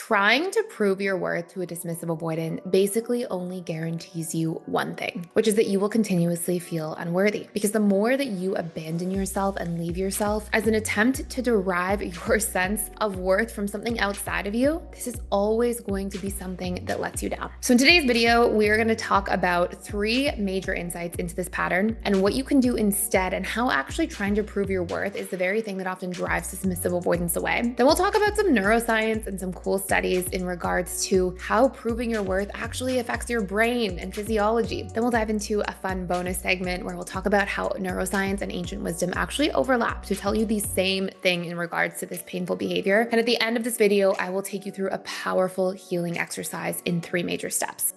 Trying to prove your worth to a dismissive avoidant basically only guarantees you one thing, which is that you will continuously feel unworthy. Because the more that you abandon yourself and leave yourself as an attempt to derive your sense of worth from something outside of you, this is always going to be something that lets you down. So in today's video, we're going to talk about 3 major insights into this pattern and what you can do instead, and how actually trying to prove your worth is the very thing that often drives dismissive avoidance away. Then we'll talk about some neuroscience and some cool studies in regards to how proving your worth actually affects your brain and physiology. Then we'll dive into a fun bonus segment where we'll talk about how neuroscience and ancient wisdom actually overlap to tell you the same thing in regards to this painful behavior. And at the end of this video, I will take you through a powerful healing exercise in 3 major steps.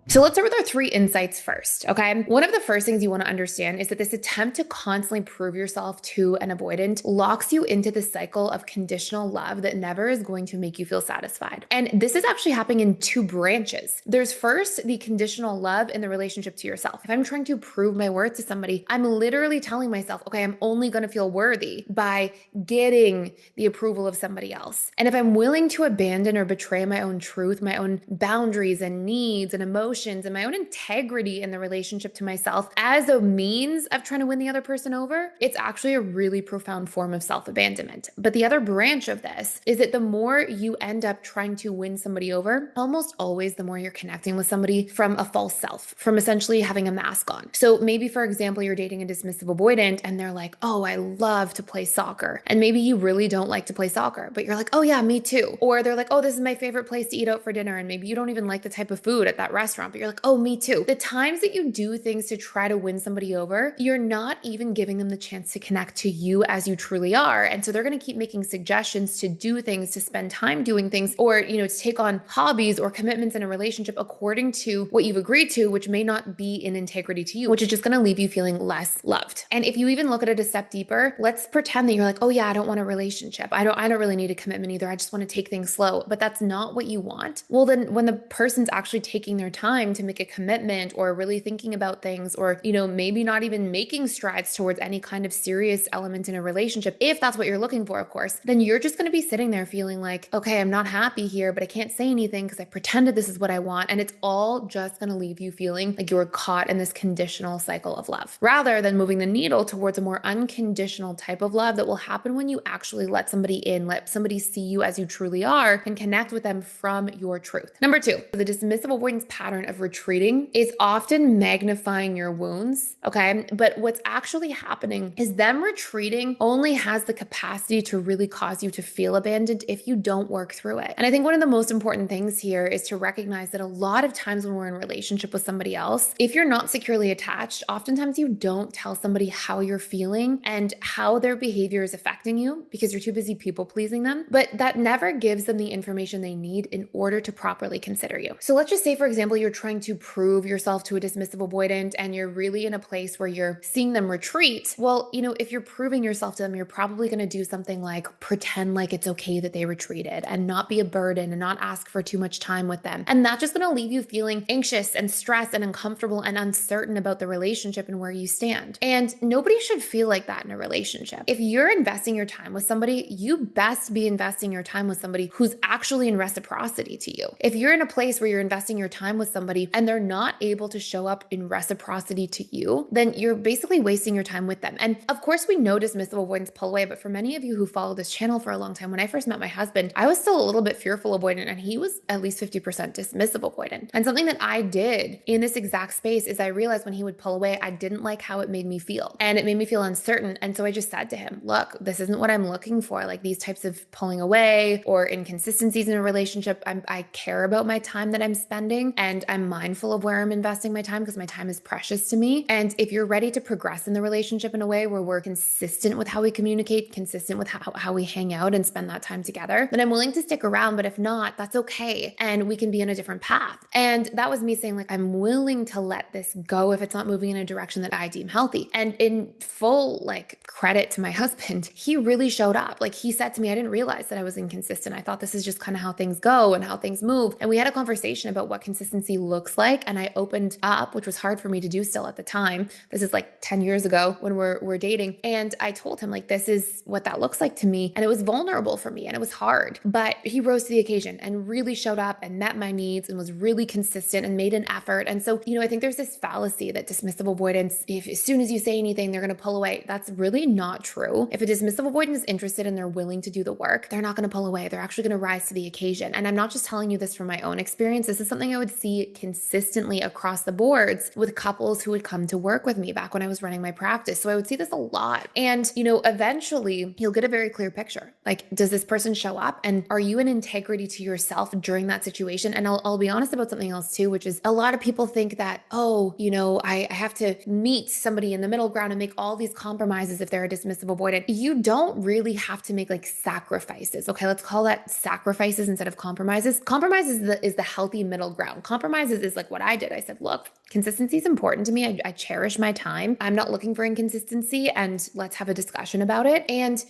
So let's start with our 3 insights first, okay? One of the first things you want to understand is that this attempt to constantly prove yourself to an avoidant locks you into the cycle of conditional love that never is going to make you feel satisfied. And this is actually happening in 2 branches. There's first the conditional love in the relationship to yourself. If I'm trying to prove my worth to somebody, I'm literally telling myself, okay, I'm only going to feel worthy by getting the approval of somebody else. And if I'm willing to abandon or betray my own truth, my own boundaries and needs and emotions, and my own integrity in the relationship to myself as a means of trying to win the other person over, it's actually a really profound form of self-abandonment. But the other branch of this is that the more you end up trying to win somebody over, almost always the more you're connecting with somebody from a false self, from essentially having a mask on. So maybe, for example, you're dating a dismissive avoidant and they're like, oh, I love to play soccer. And maybe you really don't like to play soccer, but you're like, oh yeah, me too. Or they're like, oh, this is my favorite place to eat out for dinner. And maybe you don't even like the type of food at that restaurant, but you're like, oh, me too. The times that you do things to try to win somebody over, you're not even giving them the chance to connect to you as you truly are. And so they're going to keep making suggestions to do things, to spend time doing things, or, to take on hobbies or commitments in a relationship according to what you've agreed to, which may not be in integrity to you, which is just going to leave you feeling less loved. And if you even look at it a step deeper, let's pretend that you're like, oh yeah, I don't want a relationship. I don't really need a commitment either. I just want to take things slow. But that's not what you want. Well, then when the person's actually taking their time to make a commitment or really thinking about things, or, maybe not even making strides towards any kind of serious element in a relationship, if that's what you're looking for, of course, then you're just going to be sitting there feeling like, okay, I'm not happy here, but I can't say anything because I pretended this is what I want. And it's all just going to leave you feeling like you were caught in this conditional cycle of love, rather than moving the needle towards a more unconditional type of love that will happen when you actually let somebody in, let somebody see you as you truly are, and connect with them from your truth. Number 2, the dismissive avoidance pattern of retreating is often magnifying your wounds, okay? But what's actually happening is them retreating only has the capacity to really cause you to feel abandoned if you don't work through it. And I think one of the most important things here is to recognize that a lot of times when we're in a relationship with somebody else, if you're not securely attached, oftentimes you don't tell somebody how you're feeling and how their behavior is affecting you because you're too busy people pleasing them. But that never gives them the information they need in order to properly consider you. So let's just say, for example, you're trying to prove yourself to a dismissive avoidant and you're really in a place where you're seeing them retreat. Well, if you're proving yourself to them, you're probably going to do something like pretend like it's okay that they retreated and not be a burden and not ask for too much time with them. And that's just going to leave you feeling anxious and stressed and uncomfortable and uncertain about the relationship and where you stand. And nobody should feel like that in a relationship. If you're investing your time with somebody, you best be investing your time with somebody who's actually in reciprocity to you. If you're in a place where you're investing your time with somebody and they're not able to show up in reciprocity to you, then you're basically wasting your time with them. And of course, we know dismissive avoidance pull away, but for many of you who follow this channel for a long time, when I first met my husband, I was still a little bit fearful avoidant and he was at least 50% dismissive avoidant. And something that I did in this exact space is I realized when he would pull away, I didn't like how it made me feel. And it made me feel uncertain. And so I just said to him, look, this isn't what I'm looking for. Like these types of pulling away or inconsistencies in a relationship, I care about my time that I'm spending and I'm mindful of where I'm investing my time because my time is precious to me. And if you're ready to progress in the relationship in a way where we're consistent with how we communicate, consistent with how we hang out and spend that time together, then I'm willing to stick around. But if not, that's okay. And we can be in a different path. And that was me saying, like, I'm willing to let this go if it's not moving in a direction that I deem healthy. And in full, credit to my husband, he really showed up. Like, he said to me, I didn't realize that I was inconsistent. I thought this is just kind of how things go and how things move. And we had a conversation about what consistency looks like. And I opened up, which was hard for me to do still at the time. This is like 10 years ago when we're dating. And I told him, like, this is what that looks like to me. And it was vulnerable for me and it was hard. But he rose to the occasion and really showed up and met my needs and was really consistent and made an effort. And so, I think there's this fallacy that dismissive avoidance, if as soon as you say anything, they're going to pull away. That's really not true. If a dismissive avoidant is interested and they're willing to do the work, they're not going to pull away. They're actually going to rise to the occasion. And I'm not just telling you this from my own experience. This is something I would see consistently across the boards with couples who would come to work with me back when I was running my practice. So I would see this a lot. And, eventually you'll get a very clear picture. Like, does this person show up? And are you in integrity to yourself during that situation? And I'll be honest about something else too, which is a lot of people think that, I have to meet somebody in the middle ground and make all these compromises if they're a dismissive avoidant. You don't really have to make like sacrifices. Okay, let's call that sacrifices instead of compromises. Compromises is the healthy middle ground. Compromises is like what I did. I said, look, consistency is important to me. I cherish my time. I'm not looking for inconsistency, and let's have a discussion about it. And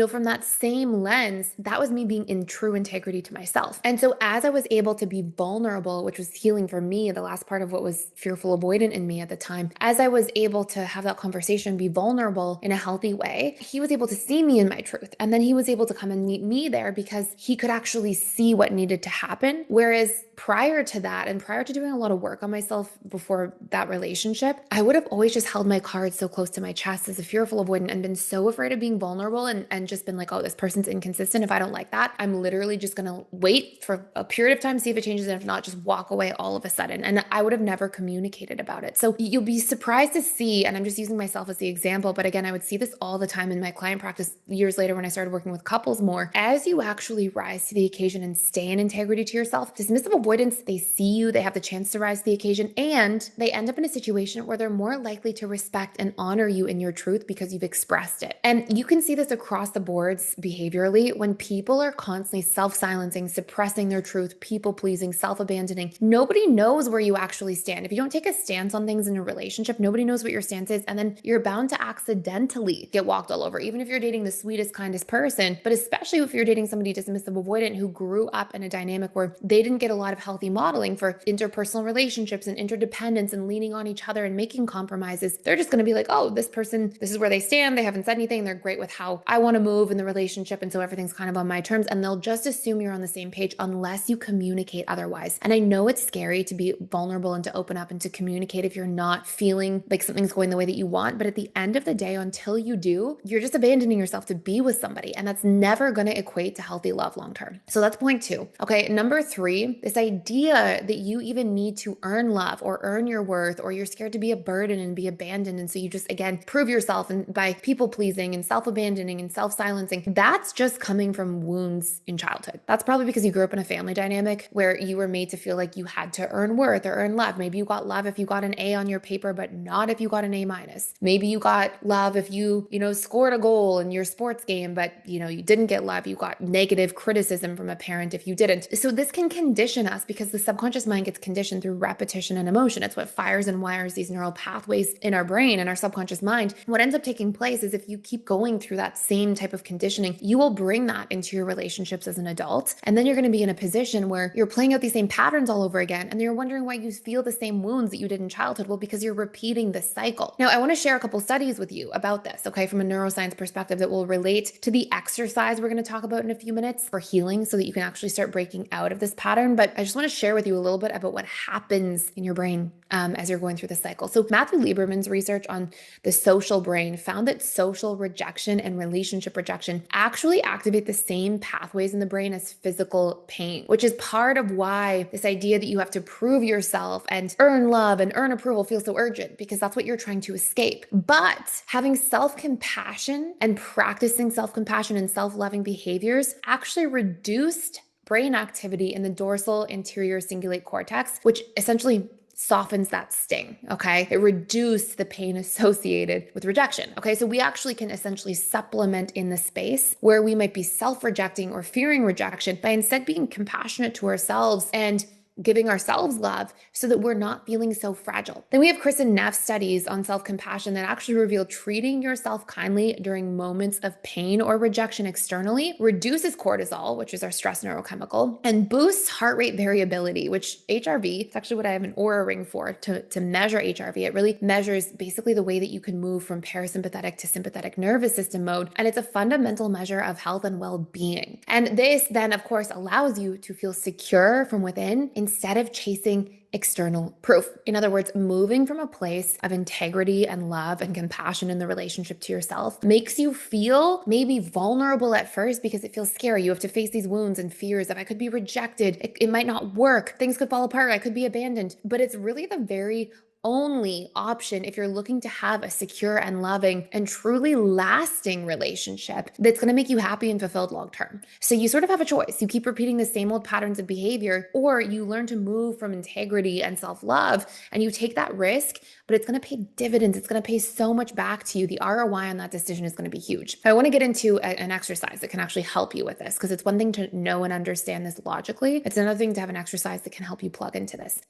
from that same lens, that was me being in true integrity to myself. And so as I was able to be vulnerable, which was healing for me, the last part of what was fearful avoidant in me at the time, as I was able to have that conversation, be vulnerable in a healthy way, he was able to see me in my truth. And then he was able to come and meet me there because he could actually see what needed to happen. Whereas prior to that, and prior to doing a lot of work on myself before that relationship, I would have always just held my cards so close to my chest as a fearful avoidant and been so afraid of being vulnerable and just been like, oh, this person's inconsistent. If I don't like that, I'm literally just going to wait for a period of time, see if it changes. And if not, just walk away all of a sudden. And I would have never communicated about it. So you'll be surprised to see, and I'm just using myself as the example, but again, I would see this all the time in my client practice years later when I started working with couples more. As you actually rise to the occasion and stay in integrity to yourself, dismissive avoidance, they see you, they have the chance to rise to the occasion, and they end up in a situation where they're more likely to respect and honor you in your truth because you've expressed it. And you can see this across the boards behaviorally when people are constantly self-silencing, suppressing their truth, people-pleasing, self-abandoning. Nobody knows where you actually stand. If you don't take a stance on things in a relationship, nobody knows what your stance is, and then you're bound to accidentally get walked all over, even if you're dating the sweetest, kindest person, but especially if you're dating somebody dismissive avoidant who grew up in a dynamic where they didn't get a lot of healthy modeling for interpersonal relationships and interdependence and leaning on each other and making compromises. They're just going to be like, oh, this person, this is where they stand. They haven't said anything. They're great with how I want to move in the relationship. And so everything's kind of on my terms. And they'll just assume you're on the same page unless you communicate otherwise. And I know it's scary to be vulnerable and to open up and to communicate if you're not feeling like something's going the way that you want. But at the end of the day, until you do, you're just abandoning yourself to be with somebody. And that's never going to equate to healthy love long-term. So that's point 2. Okay. Number 3, this idea that you even need to earn love or earn your worth, or you're scared to be a burden and be abandoned. And so you just, again, prove yourself and by people pleasing and self-abandoning and self-silencing. That's just coming from wounds in childhood. That's probably because you grew up in a family dynamic where you were made to feel like you had to earn worth or earn love. Maybe you got love if you got an A on your paper, but not if you got an A minus. Maybe you got love if you scored a goal in your sports game, but you didn't get love. You got negative criticism from a parent if you didn't. So this can condition us because the subconscious mind gets conditioned through repetition and emotion. It's what fires and wires these neural pathways in our brain and our subconscious mind. What ends up taking place is if you keep going through that same type of conditioning, you will bring that into your relationships as an adult. And then you're going to be in a position where you're playing out these same patterns all over again. And you're wondering why you feel the same wounds that you did in childhood. Well, because you're repeating this cycle. Now, I want to share a couple studies with you about this, okay, from a neuroscience perspective that will relate to the exercise we're going to talk about in a few minutes for healing so that you can actually start breaking out of this pattern. But I just want to share with you a little bit about what happens in your brain as you're going through the cycle. So Matthew Lieberman's research on the social brain found that social rejection and relationship rejection actually activate the same pathways in the brain as physical pain, which is part of why this idea that you have to prove yourself and earn love and earn approval feels so urgent, because that's what you're trying to escape. But having self-compassion and practicing self-compassion and self-loving behaviors actually reduced brain activity in the dorsal anterior cingulate cortex, which essentially softens that sting, okay? It reduced the pain associated with rejection, okay? So we actually can essentially supplement in the space where we might be self-rejecting or fearing rejection by instead being compassionate to ourselves and giving ourselves love so that we're not feeling so fragile. Then we have Chris and Neff studies on self-compassion that actually reveal treating yourself kindly during moments of pain or rejection externally reduces cortisol, which is our stress neurochemical, and boosts heart rate variability, which HRV, it's actually what I have an Oura ring for to measure HRV. It really measures basically the way that you can move from parasympathetic to sympathetic nervous system mode. And it's a fundamental measure of health and well-being. And this then, of course, allows you to feel secure from within instead of chasing external proof. In other words, moving from a place of integrity and love and compassion in the relationship to yourself makes you feel maybe vulnerable at first because it feels scary. You have to face these wounds and fears of I could be rejected. It might not work. Things could fall apart. I could be abandoned. But it's really the very only option if you're looking to have a secure and loving and truly lasting relationship that's going to make you happy and fulfilled long term. So you sort of have a choice. You keep repeating the same old patterns of behavior, or you learn to move from integrity and self-love and you take that risk, but it's going to pay dividends. It's going to pay so much back to you. The ROI on that decision is going to be huge. I want to get into an exercise that can actually help you with this, because it's one thing to know and understand this logically. It's another thing to have an exercise that can help you plug into this.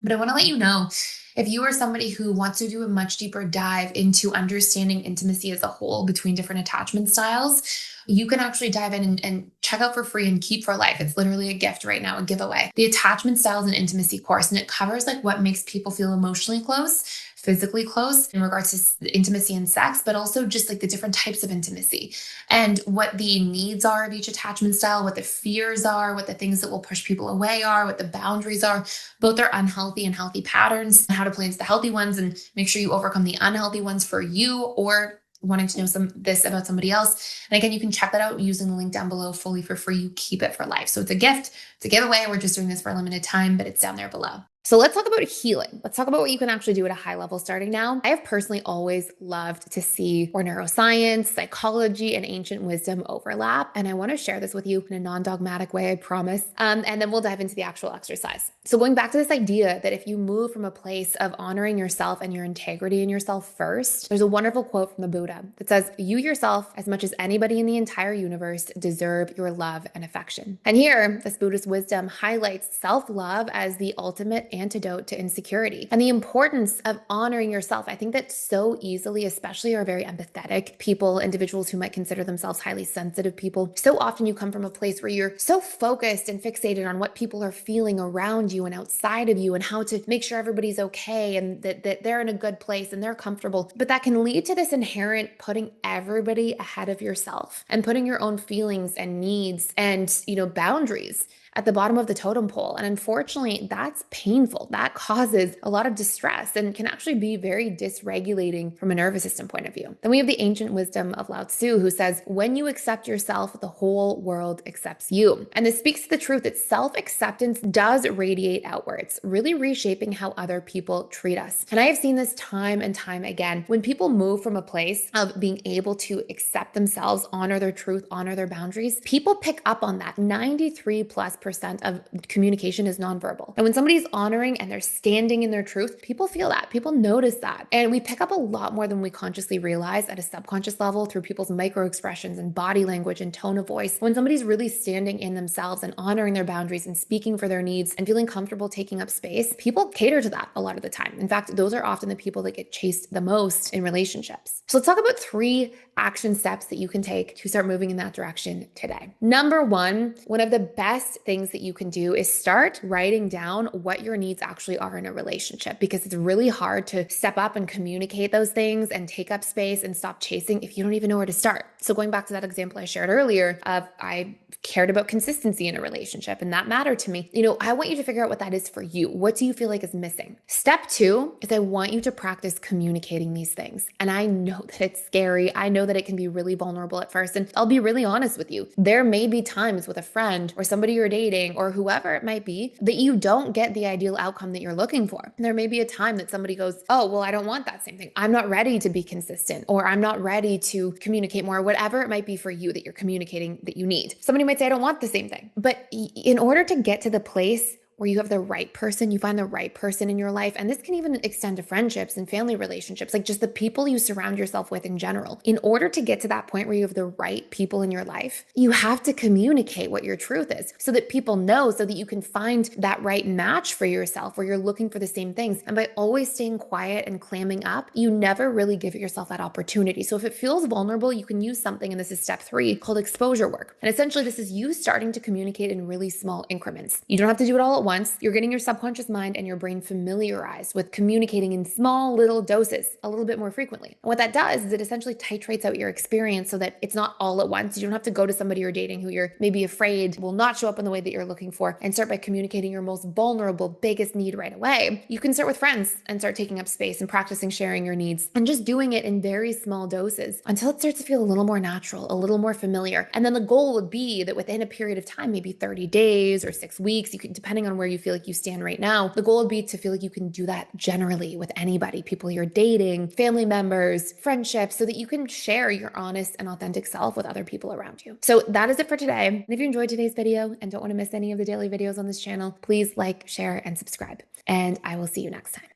But I want to let you know, if you are somebody who wants to do a much deeper dive into understanding intimacy as a whole between different attachment styles, you can actually dive in and check out for free and keep for life. It's literally a gift right now, a giveaway. The Attachment Styles and Intimacy course, and it covers like what makes people feel emotionally close, physically close in regards to intimacy and sex, but also just like the different types of intimacy and what the needs are of each attachment style, what the fears are, what the things that will push people away are, what the boundaries are, both their unhealthy and healthy patterns, and how to play into the healthy ones and make sure you overcome the unhealthy ones for you or wanting to know this about somebody else. And again, you can check that out using the link down below fully for free. You keep it for life. So it's a gift, it's a giveaway. We're just doing this for a limited time, but it's down there below. So let's talk about healing. Let's talk about what you can actually do at a high level starting now. I have personally always loved to see where neuroscience, psychology, and ancient wisdom overlap. And I want to share this with you in a non-dogmatic way, I promise. And then we'll dive into the actual exercise. So going back to this idea that if you move from a place of honoring yourself and your integrity in yourself first, there's a wonderful quote from the Buddha that says, "You yourself, as much as anybody in the entire universe, deserve your love and affection." And here, this Buddhist wisdom highlights self-love as the ultimate antidote to insecurity and the importance of honoring yourself. I think that so easily, especially our very empathetic people, individuals who might consider themselves highly sensitive people, so often you come from a place where you're so focused and fixated on what people are feeling around you and outside of you and how to make sure everybody's okay and that they're in a good place and they're comfortable. But that can lead to this inherent putting everybody ahead of yourself and putting your own feelings and needs and, boundaries at the bottom of the totem pole. And unfortunately, that's painful. That causes a lot of distress and can actually be very dysregulating from a nervous system point of view. Then we have the ancient wisdom of Lao Tzu, who says, "When you accept yourself, the whole world accepts you." And this speaks to the truth that self-acceptance does radiate outwards, really reshaping how other people treat us. And I have seen this time and time again. When people move from a place of being able to accept themselves, honor their truth, honor their boundaries, people pick up on that. 93+% of communication is nonverbal. And when somebody's honoring and they're standing in their truth, people feel that. People notice that. And we pick up a lot more than we consciously realize at a subconscious level through people's micro expressions and body language and tone of voice. When somebody's really standing in themselves and honoring their boundaries and speaking for their needs and feeling comfortable taking up space, people cater to that a lot of the time. In fact, those are often the people that get chased the most in relationships. So let's talk about 3 action steps that you can take to start moving in that direction today. Number 1, one of the best things that you can do is start writing down what your needs actually are in a relationship, because it's really hard to step up and communicate those things and take up space and stop chasing if you don't even know where to start. So going back to that example I shared earlier of I cared about consistency in a relationship and that mattered to me. I want you to figure out what that is for you. What do you feel like is missing? Step 2 is I want you to practice communicating these things. And I know that it's scary. I know that it can be really vulnerable at first. And I'll be really honest with you. There may be times with a friend or somebody you're dating or whoever it might be that you don't get the ideal outcome that you're looking for. And there may be a time that somebody goes, "Oh, well, I don't want that same thing. I'm not ready to be consistent," or "I'm not ready to communicate more," whatever it might be for you that you're communicating that you need. Somebody might say, "I don't want the same thing." But in order to get to the place where you have the right person, you find the right person in your life. And this can even extend to friendships and family relationships, like just the people you surround yourself with in general. In order to get to that point where you have the right people in your life, you have to communicate what your truth is so that people know, so that you can find that right match for yourself where you're looking for the same things. And by always staying quiet and clamming up, you never really give yourself that opportunity. So if it feels vulnerable, you can use something, and this is step 3, called exposure work. And essentially, this is you starting to communicate in really small increments. You don't have to do it all at once. You're getting your subconscious mind and your brain familiarized with communicating in small little doses a little bit more frequently. And what that does is it essentially titrates out your experience so that it's not all at once. You don't have to go to somebody you're dating who you're maybe afraid will not show up in the way that you're looking for and start by communicating your most vulnerable, biggest need right away. You can start with friends and start taking up space and practicing sharing your needs and just doing it in very small doses until it starts to feel a little more natural, a little more familiar. And then the goal would be that within a period of time, maybe 30 days or 6 weeks, you can, depending on where you feel like you stand right now, the goal would be to feel like you can do that generally with anybody, people you're dating, family members, friendships, so that you can share your honest and authentic self with other people around you. So that is it for today. And if you enjoyed today's video and don't want to miss any of the daily videos on this channel, please like, share, and subscribe. And I will see you next time.